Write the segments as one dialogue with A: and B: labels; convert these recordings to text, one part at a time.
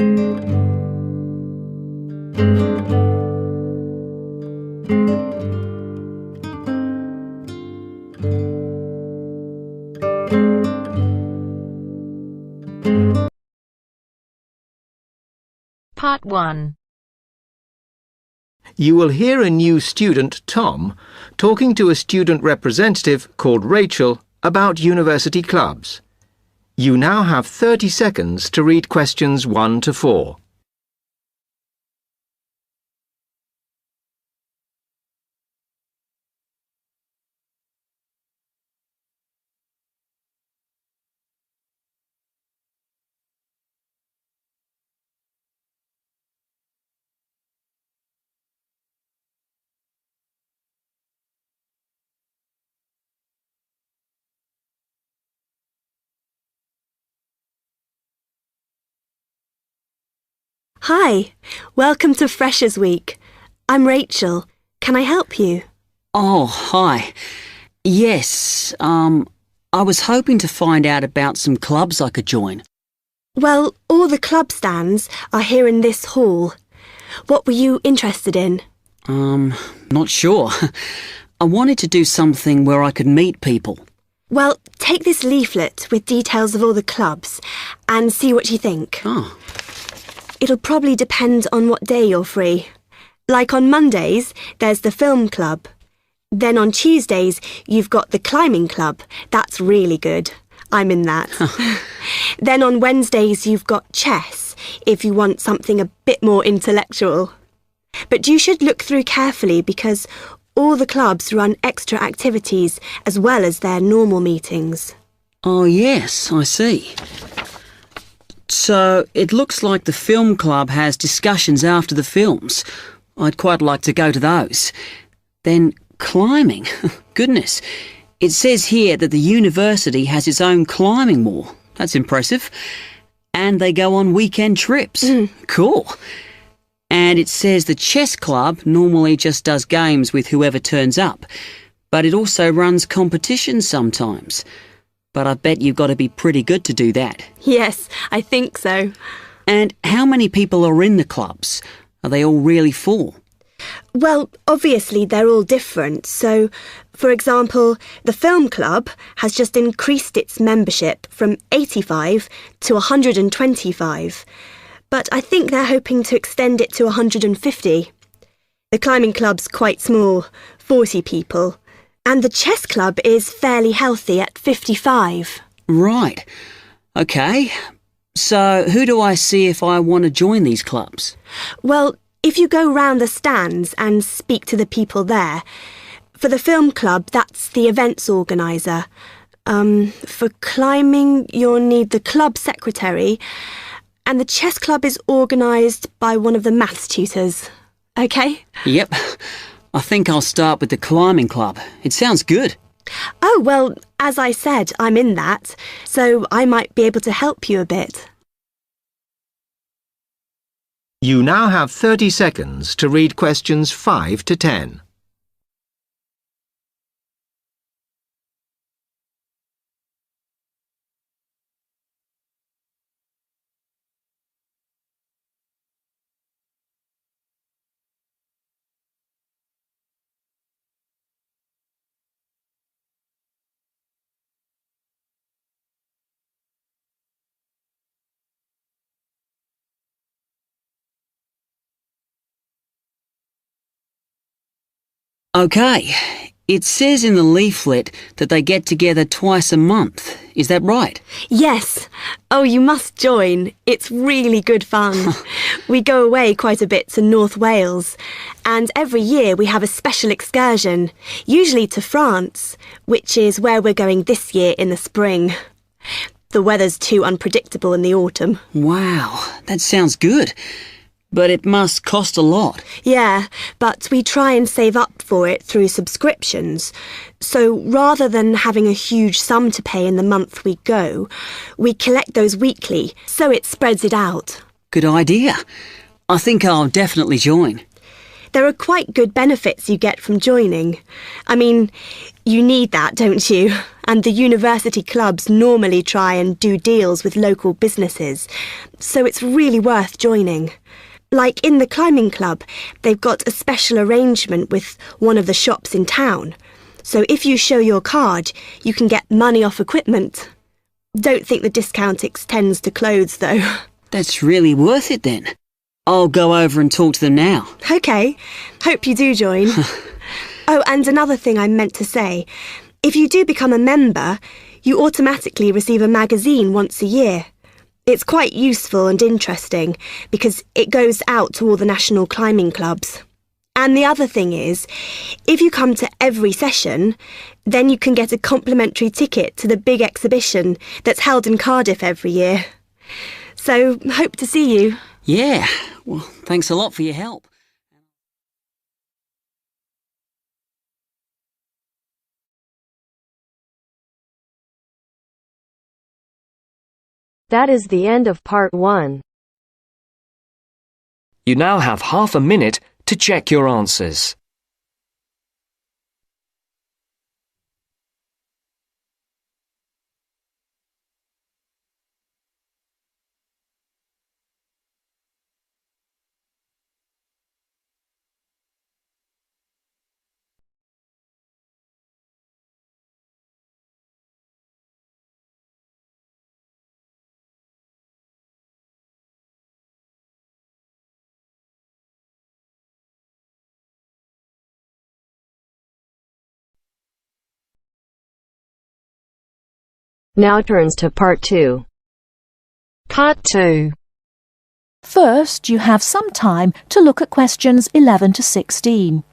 A: Part 1.
B: You will hear a new student, Tom, talking to a student representative called Rachel about university clubs. You now have 30 seconds to read questions 1 to 4.
C: Hi, welcome to Freshers Week. I'm Rachel. Can I help you?
D: Oh, hi. Yes, I was hoping to find out about some clubs I could join.
C: Well, all the club stands are here in this hall. What were you interested in?
D: Not sure. I wanted to do something where I could meet people.
C: Well, take this leaflet with details of all the clubs and see what you think.
D: Oh.
C: It'll probably depend on what day you're free. Like on Mondays, there's the film club. Then on Tuesdays, you've got the climbing club. That's really good. I'm in that. Then on Wednesdays, you've got chess, if you want something a bit more intellectual. But you should look through carefully because all the clubs run extra activities as well as their normal meetings.
D: Oh, yes, I see. So it looks like the film club has discussions after the films. I'd quite like to go to those. Then climbing. Goodness. It says here that the university has its own climbing wall. That's impressive. And they go on weekend trips. Cool. And it says the chess club normally just does games with whoever turns up. But it also runs competitions sometimes. But I bet you've got to be pretty good to do that.
C: Yes, I think so.
D: And how many people are in the clubs? Are they all really full?
C: Well, obviously they're all different. So, for example, the film club has just increased its membership from 85 to 125. But I think they're hoping to extend it to 150. The climbing club's quite small, 40 people. And the chess club is fairly healthy at 55.
D: Right. OK. So who do I see if I want to join these clubs?
C: Well, if you go round the stands and speak to the people there, for the film club, that's the events organiser. For climbing, you'll need the club secretary, and the chess club is organised by one of the maths tutors. OK?
D: Yep. I think I'll start with the climbing club. It sounds good.
C: Oh, well, as I said, I'm in that, so I might be able to help you a bit.
B: You now have 30 seconds to read questions 5 to 10.
D: OK. It says in the leaflet that they get together twice a month. Is that right?
C: Yes. Oh, you must join. It's really good fun. We go away quite a bit to North Wales. And every year we have a special excursion, usually to France, which is where we're going this year in the spring. The weather's too unpredictable in the autumn.
D: Wow, that sounds good. But it must cost a lot.
C: Yeah, but we try and save up for it through subscriptions. So rather than having a huge sum to pay in the month we go, we collect those weekly, so it spreads it out.
D: Good idea. I think I'll definitely join.
C: There are quite good benefits you get from joining. I mean, You need that, don't you? And the university clubs normally try and do deals with local businesses, so it's really worth joining. Like in the climbing club, they've got a special arrangement with one of the shops in town. So if you show your card, you can get money off equipment. Don't think the discount extends to clothes, though.
D: That's really worth it then. I'll go over and talk to them now.
C: OK. Hope you do join. Oh, and another thing I meant to say. If you do become a member, you automatically receive a magazine once a year. It's quite useful and interesting because it goes out to all the national climbing clubs. And the other thing is, if you come to every session, then you can get a complimentary ticket to the big exhibition that's held in Cardiff every year. So, hope to see you.
D: Yeah, well, thanks a lot for your help.
A: That is the end of part 1.
E: You now have half a minute to check your answers.
A: Now turns to part 2. Part 2.
F: First, you have some time to look at questions 11 to 16.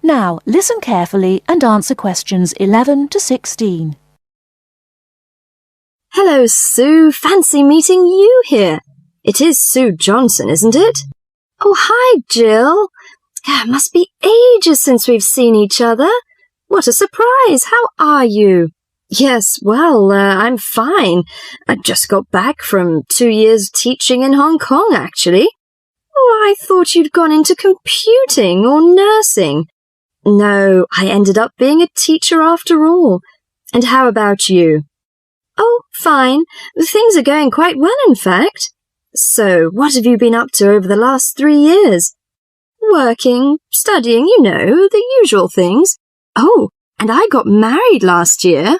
F: Now, listen carefully and answer questions 11 to 16.
G: Hello, Sue. Fancy meeting you here. It is Sue Johnson, isn't it? Oh, hi, Jill. Must be ages since we've seen each other. What a surprise. How are you? Yes, well, I'm fine. I just got back from 2 years teaching in Hong Kong, actually. Oh, I thought you'd gone into computing or nursing. No, I ended up being a teacher after all. And how about you? Oh, fine. Things are going quite well, in fact. So, what have you been up to over the last 3 years? Working, studying, you know, the usual things. Oh, and I got married last year.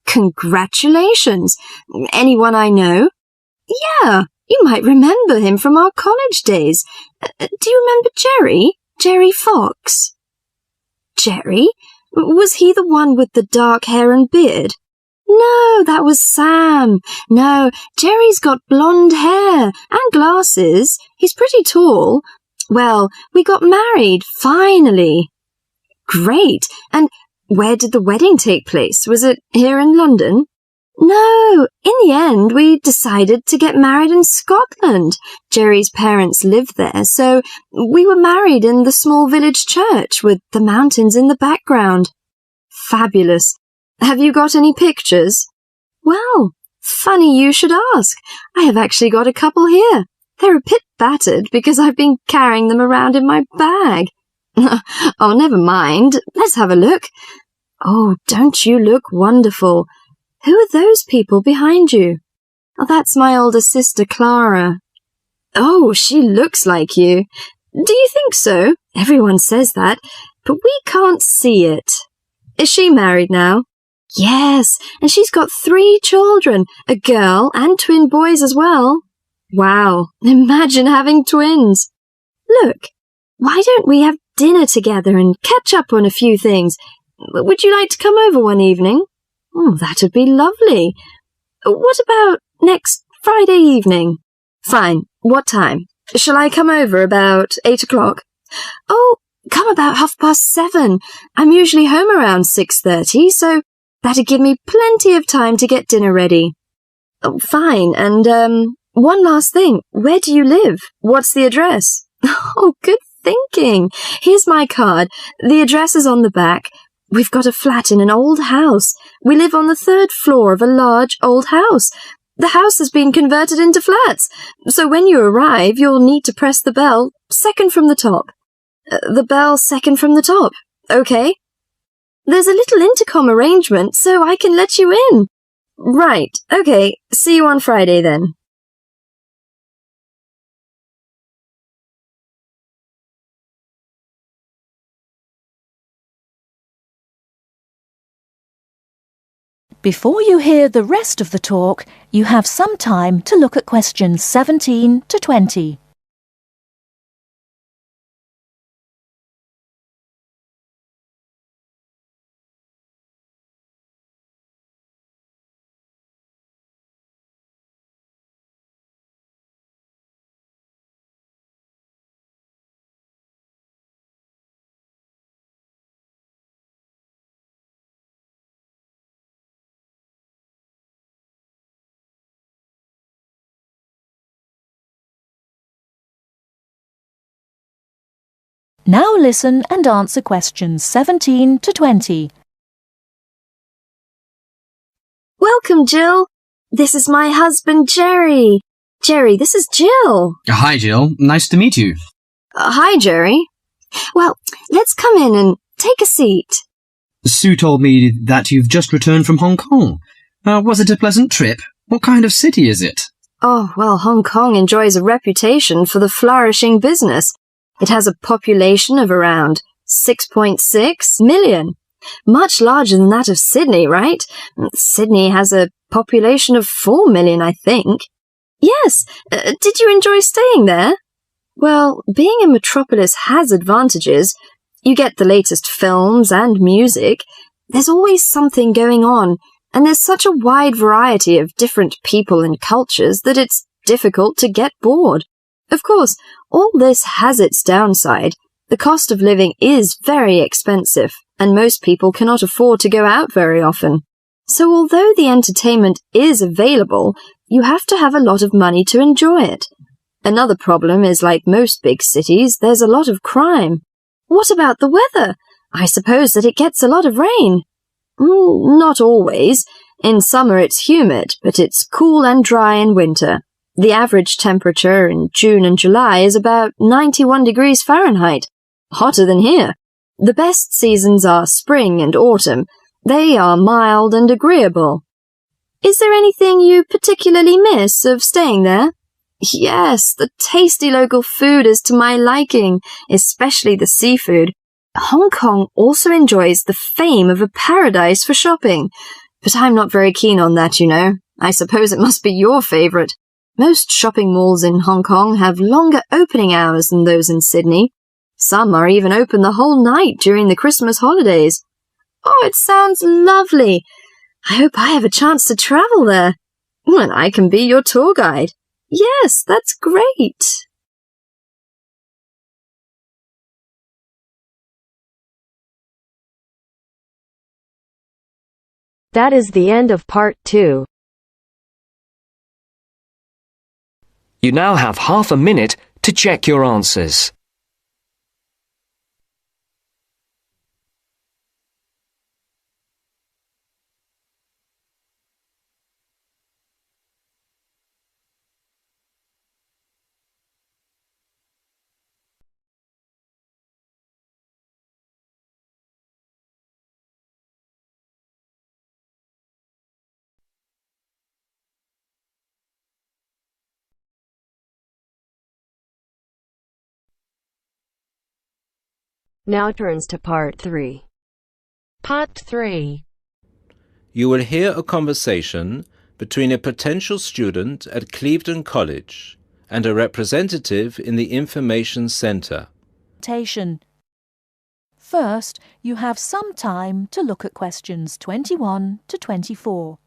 G: Congratulations. Anyone I know? Yeah, you might remember him from our college days. Do you remember Jerry? Jerry Fox? Jerry? Was he the one with the dark hair and beard? No, that was Sam. No, Jerry's got blonde hair and glasses. He's pretty tall. Well, we got married, finally. Great. And where did the wedding take place? Was it here in London? No, in the end, we decided to get married in Scotland. Jerry's parents lived there, so we were married in the small village church with the mountains in the background. Fabulous. Have you got any pictures? Well, funny you should ask. I have actually got a couple here. They're a bit battered because I've been carrying them around in my bag. Oh, never mind. Let's have a look. Oh, don't you look wonderful? Who are those people behind you? Oh, that's my older sister, Clara. Oh, she looks like you. Do you think so? Everyone says that, but we can't see it. Is she married now? Yes, and she's got 3 children, a girl and twin boys as well. Wow, imagine having twins. Look, why don't we have dinner together and catch up on a few things? Would you like to come over one evening? Oh, that'd be lovely. What about next Friday evening? Fine. What time? Shall I come over about 8 o'clock? Oh, come about 7:30. I'm usually home around 6:30, so That'd give me plenty of time to get dinner ready. Oh, fine, and, one last thing. Where do you live? What's the address? Oh, good thinking. Here's my card. The address is on the back. We've got a flat in an old house. We live on the 3rd floor of a large old house. The house has been converted into flats, so when you arrive, you'll need to press the bell, second from the top. The bell second from the top, okay? There's a little intercom arrangement, so I can let you in. Right, okay, see you on Friday then.
F: Before you hear the rest of the talk, you have some time to look at questions 17 to 20. Now listen and answer questions 17 to 20.
G: Welcome, Jill. This is my husband, Jerry. Jerry, this is Jill.
H: Hi, Jill. Nice to meet you.
G: Hi, Jerry. Well, let's come in and take a seat.
H: Sue told me that you've just returned from Hong Kong. Was it a pleasant trip? What kind of city is it?
G: Oh, well, Hong Kong enjoys a reputation for the flourishing business. It has a population of around 6.6 million. Much larger than that of Sydney, right? Sydney has a population of 4 million, I think. Yes, did you enjoy staying there? Well, being a metropolis has advantages. You get the latest films and music. There's always something going on, and there's such a wide variety of different people and cultures that it's difficult to get bored. Of course, all this has its downside. The cost of living is very expensive, and most people cannot afford to go out very often. So although the entertainment is available, you have to have a lot of money to enjoy it. Another problem is, like most big cities, there's a lot of crime. What about the weather? I suppose that it gets a lot of rain. Not always. In summer it's humid, but it's cool and dry in winter. The average temperature in June and July is about 91 degrees Fahrenheit, hotter than here. The best seasons are spring and autumn. They are mild and agreeable. Is there anything you particularly miss of staying there? Yes, the tasty local food is to my liking, especially the seafood. Hong Kong also enjoys the fame of a paradise for shopping, but I'm not very keen on that, you know. I suppose it must be your favourite. Most shopping malls in Hong Kong have longer opening hours than those in Sydney. Some are even open the whole night during the Christmas holidays. Oh, it sounds lovely. I hope I have a chance to travel there. And I can be your tour guide. Yes, that's great.
A: That is the end of part 2.
E: You now have half a minute to check your answers.
A: Now turns to part 3. Part 3.
I: You will hear a conversation between a potential student at Clevedon College and a representative in the Information Centre.
F: First, you have some time to look at questions 21 to 24.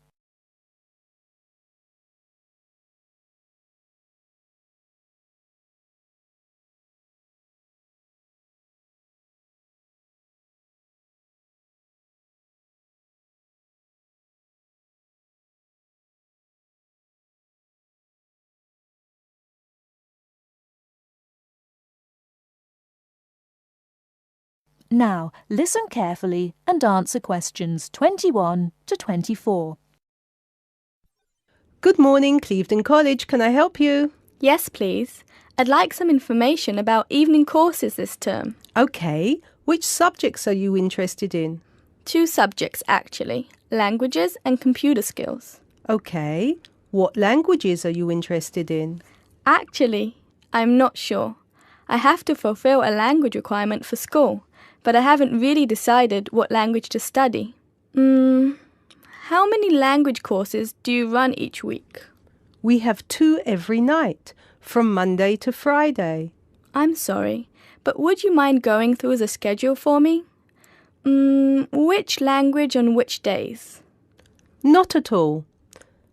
F: Now, listen carefully and answer questions 21 to 24.
J: Good morning, Clevedon College. Can I help you?
K: Yes, please. I'd like some information about evening courses this term.
J: OK. Which subjects are you interested in?
K: 2 subjects, actually. Languages and computer skills.
J: OK. What languages are you interested in?
K: Actually, I'm not sure. I have to fulfill a language requirement for school, but I haven't really decided what language to study. How many language courses do you run each week?
J: We have 2 every night, from Monday to Friday.
K: I'm sorry, but would you mind going through the schedule for me? Which language on which days?
J: Not at all.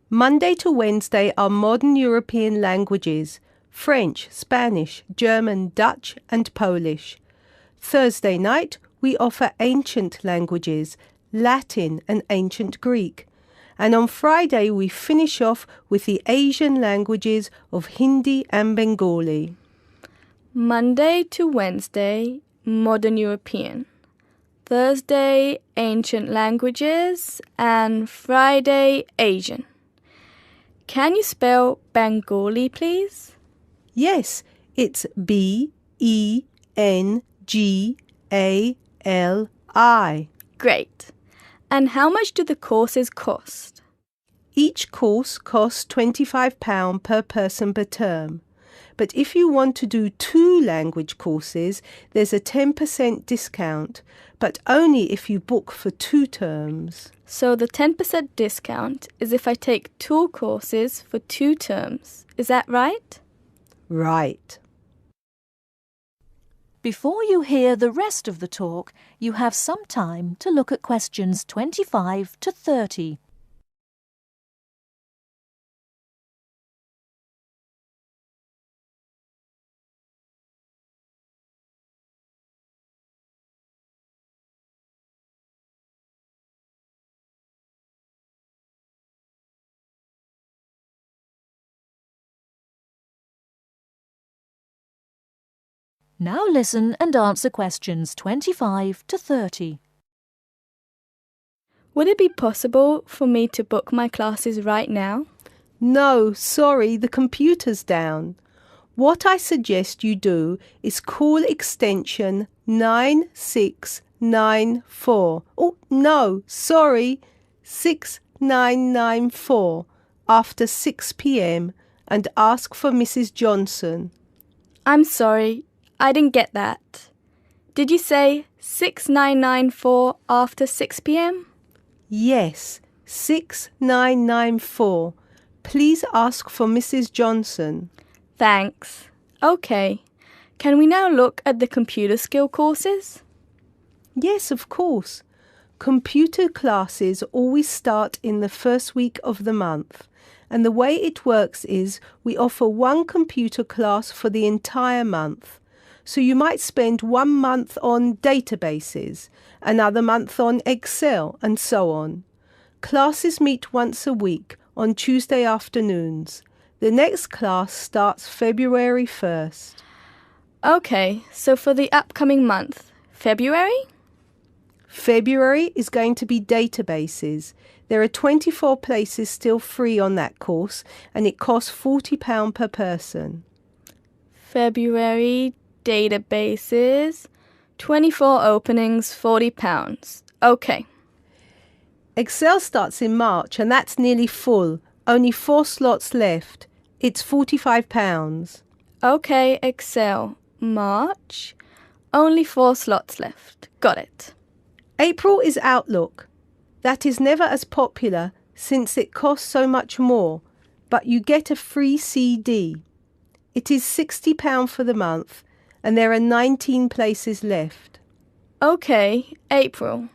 J: Monday to Wednesday are modern European languages, French, Spanish, German, Dutch and Polish. Thursday night we offer ancient languages, Latin and ancient Greek. And on Friday we finish off with the Asian languages of Hindi and Bengali.
K: Monday to Wednesday, modern European. Thursday, ancient languages, and Friday, Asian. Can you spell Bengali, please?
J: Yes, it's B-E-N-G-A-L-I.
K: Great. And how much do the courses cost?
J: Each course costs £25 per person per term. But if you want to do 2 language courses, there's a 10% discount, but only if you book for 2 terms.
K: So the 10% discount is if I take 2 courses for 2 terms. Is that right?
J: Right.
F: Before you hear the rest of the talk, you have some time to look at questions 25 to 30. Now listen and answer questions 25 to 30.
K: Would it be possible for me to book my classes right now?
J: No, sorry, the computer's down. What I suggest you do is call extension 9694. Oh, no, sorry, 6994 after 6 p.m. and ask for Mrs. Johnson.
K: I'm sorry, I didn't get that. Did you say 6994 after 6 p.m?
J: Yes, 6994. Please ask for Mrs. Johnson.
K: Thanks. Okay. Can we now look at the computer skill courses?
J: Yes, of course. Computer classes always start in the first week of the month. And the way it works is we offer 1 computer class for the entire month. So you might spend 1 month on databases, another month on Excel, and so on. Classes meet once a week on Tuesday afternoons. The next class starts February 1st.
K: Okay, so for the upcoming month, February?
J: February is going to be databases. There are 24 places still free on that course, and it costs £40 per person.
K: February, databases, 24 openings, £40. Okay.
J: Excel starts in March, and that's nearly full. Only 4 slots left. It's £45.
K: Okay, Excel, March, only 4 slots left. Got it.
J: April is Outlook. That is never as popular since it costs so much more, but you get a free CD. It is £60 for the month, and there are 19 places left.
K: Okay, April,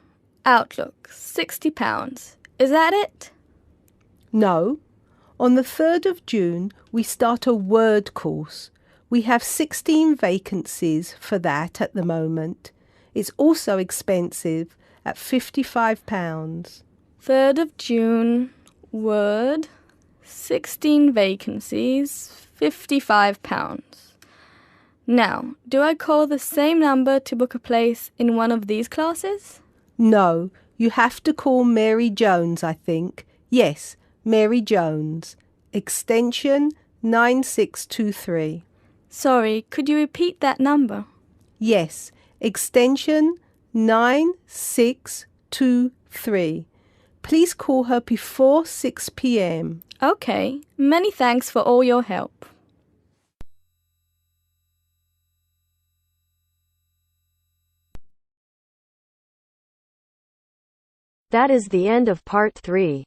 K: Outlook, £60. Is that it?
J: No. On the 3rd of June, we start a Word course. We have 16 vacancies for that at the moment. It's also expensive at £55.
K: 3rd of June, Word, 16 vacancies, £55. Now, do I call the same number to book a place in one of these classes?
J: No, you have to call Mary Jones, I think. Yes, Mary Jones. Extension 9623.
K: Sorry, could you repeat that number?
J: Yes, extension 9623. Please call her before 6 p.m.
K: Okay, many thanks for all your help.
A: That is the end of part 3.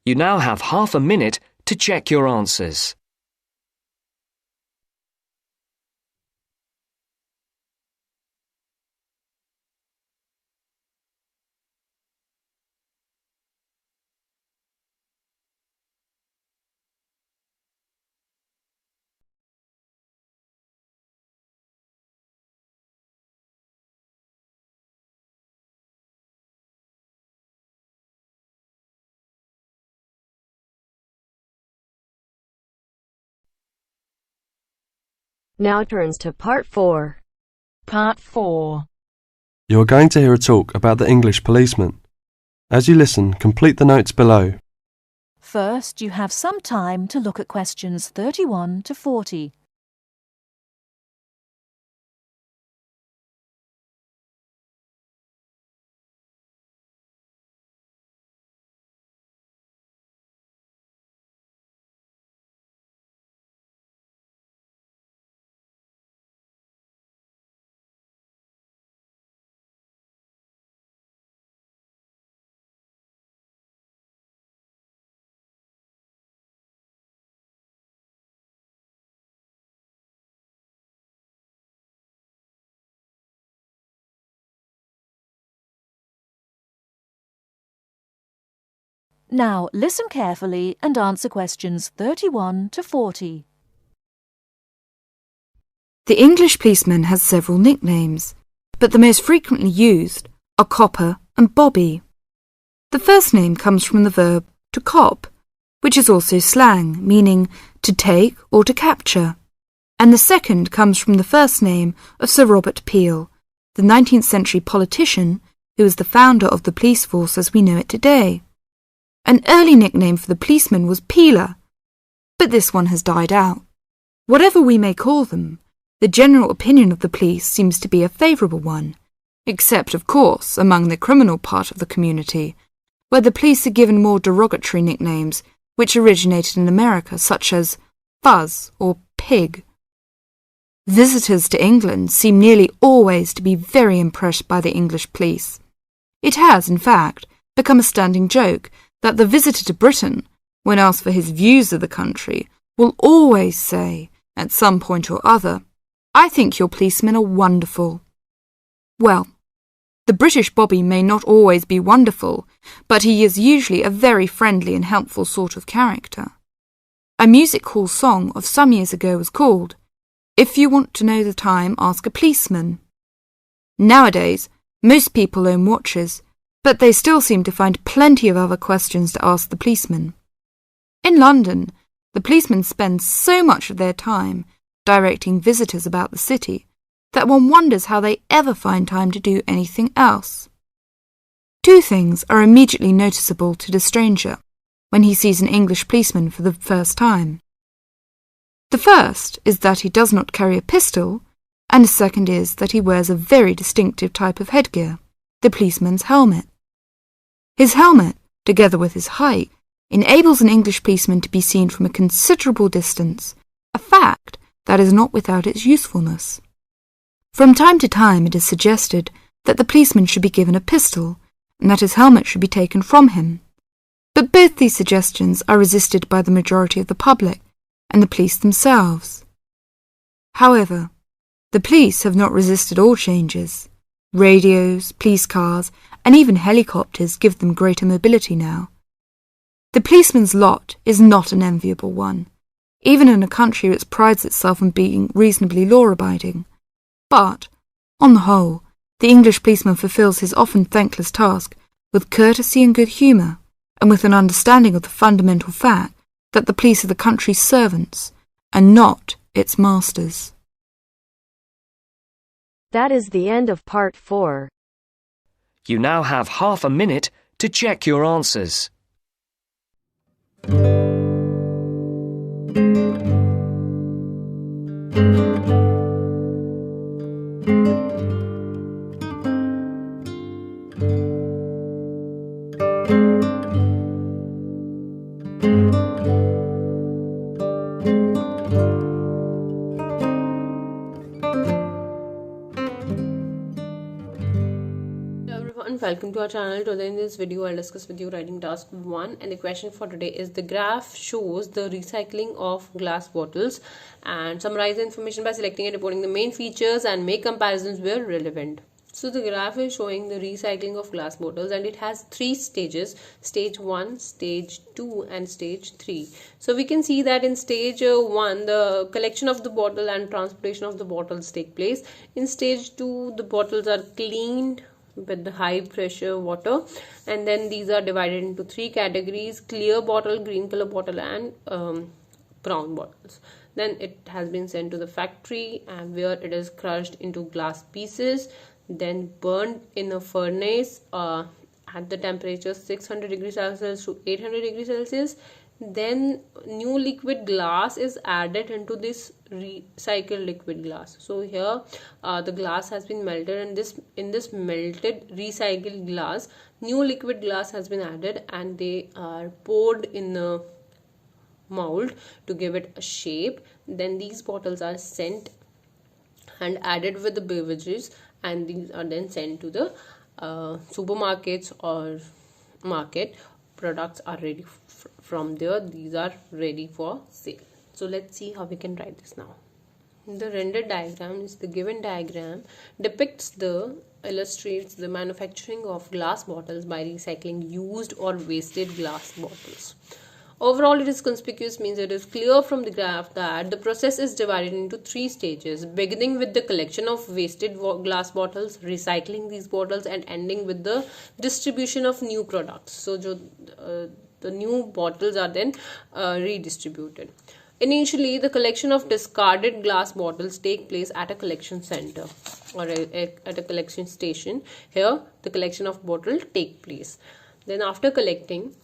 E: You now have half a minute to check your answers.
A: Now turns to part 4.
F: Part 4.
L: You are going to hear a talk about the English policeman. As you listen, complete the notes below.
F: First, you have some time to look at questions 31 to 40. Now listen carefully and answer questions 31 to 40.
M: The English policeman has several nicknames, but the most frequently used are copper and bobby. The first name comes from the verb to cop, which is also slang, meaning to take or to capture, and the second comes from the first name of Sir Robert Peel, the 19th century politician who was the founder of the police force as we know it today. An early nickname for the policeman was Peeler, but this one has died out. Whatever we may call them, the general opinion of the police seems to be a favourable one, except, of course, among the criminal part of the community, where the police are given more derogatory nicknames which originated in America, such as Fuzz or Pig. Visitors to England seem nearly always to be very impressed by the English police. It has, in fact, become a standing joke that the visitor to Britain, when asked for his views of the country, will always say, at some point or other, "I think your policemen are wonderful." Well, the British bobby may not always be wonderful, but he is usually a very friendly and helpful sort of character. A music hall song of some years ago was called, "If you want to know the time, ask a policeman." Nowadays, most people own watches, but they still seem to find plenty of other questions to ask the policeman. In London, the policemen spend so much of their time directing visitors about the city that one wonders how they ever find time to do anything else. Two things are immediately noticeable to the stranger when he sees an English policeman for the first time. The first is that he does not carry a pistol, and the second is that he wears a very distinctive type of headgear, the policeman's helmet. His helmet, together with his height, enables an English policeman to be seen from a considerable distance, a fact that is not without its usefulness. From time to time it is suggested that the policeman should be given a pistol, and that his helmet should be taken from him. But both these suggestions are resisted by the majority of the public and the police themselves. However, the police have not resisted all changes. Radios, police cars, and even helicopters give them greater mobility now. The policeman's lot is not an enviable one, even in a country which prides itself on being reasonably law-abiding. But, on the whole, the English policeman fulfills his often thankless task with courtesy and good humour, and with an understanding of the fundamental fact that the police are the country's servants, and not its masters.
A: That is the end of part 4.
E: You now have half a minute to check your answers.
N: Welcome to our channel. Today in this video I'll discuss with you writing task 1, and the question for today is the graph shows the recycling of glass bottles, and summarize the information by selecting and reporting the main features and make comparisons where relevant. So the graph is showing the recycling of glass bottles, and it has 3 stages: stage 1, stage 2 and stage 3. So we can see that in stage 1 the collection of the bottle and transportation of the bottles take place. In stage 2 the bottles are cleaned with the high pressure water, and then these are divided into 3 categories: clear bottle, green color bottle and brown bottles. Then it has been sent to the factory, and where it is crushed into glass pieces, then burned in a furnace at the temperature 600 degrees Celsius to 800 degrees Celsius. Then new liquid glass is added into this recycled liquid glass. So here the glass has been melted, and in this melted recycled glass new liquid glass has been added, and they are poured in a mold to give it a shape. Then these bottles are sent and added with the beverages, and these are then sent to the supermarkets or market. Products are ready from there. These are ready for sale. So let's see how we can write this now. The rendered diagram is the given diagram illustrates the manufacturing of glass bottles by recycling used or wasted glass bottles. Overall, it is conspicuous, means it is clear from the graph that the process is divided into 3 stages, beginning with the collection of wasted glass bottles, recycling these bottles, and ending with the distribution of new products. So the new bottles are then redistributed. Initially, the collection of discarded glass bottles take place at a collection center or at a collection station. Here, the collection of bottles take place. Then after collecting,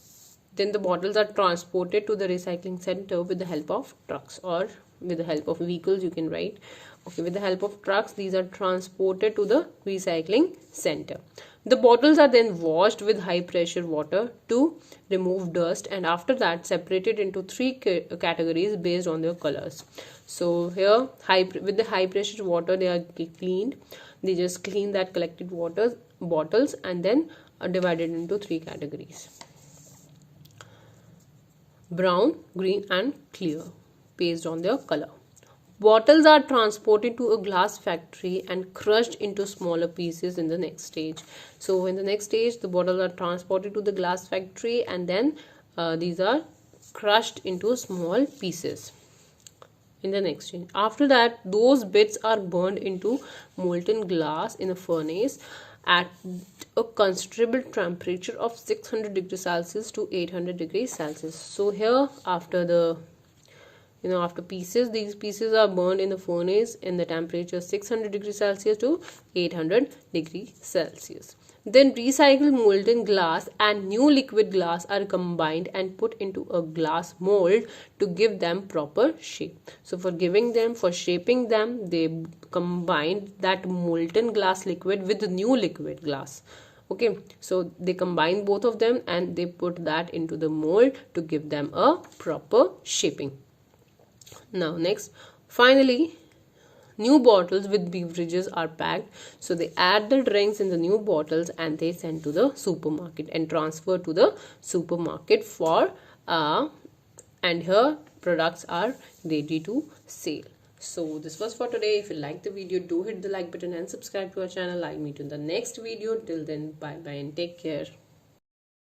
N: then the bottles are transported to the recycling center with the help of trucks, or with the help of vehicles, you can write. Okay, with the help of trucks, these are transported to the recycling center. The bottles are then washed with high pressure water to remove dust, and after that separated into 3 categories based on their colors. So here with the high pressure water they are cleaned. They just clean that collected bottles and then are divided into 3 categories: brown, green and clear based on their color. Bottles are transported to a glass factory and crushed into smaller pieces in the next stage. So in the next stage the bottles are transported to the glass factory, and then these are crushed into small pieces in the next stage. After that, those bits are burned into molten glass in a furnace at a considerable temperature of 600 degrees Celsius to 800 degrees Celsius. So here after these pieces are burned in the furnace in the temperature 600 degrees Celsius to 800 degrees Celsius. Then recycled molten glass and new liquid glass are combined and put into a glass mold to give them proper shape. So for shaping them, they combined that molten glass liquid with the new liquid glass. Okay, so they combine both of them and they put that into the mold to give them a proper shaping. Now next, finally, new bottles with beverages are packed. So they add the drinks in the new bottles and they send to the supermarket and transfer to the supermarket for and here products are ready to sale. So this was for today. If you like the video, do hit the like button and subscribe to our channel. I'll meet you in the next video. Till then, bye bye and take care.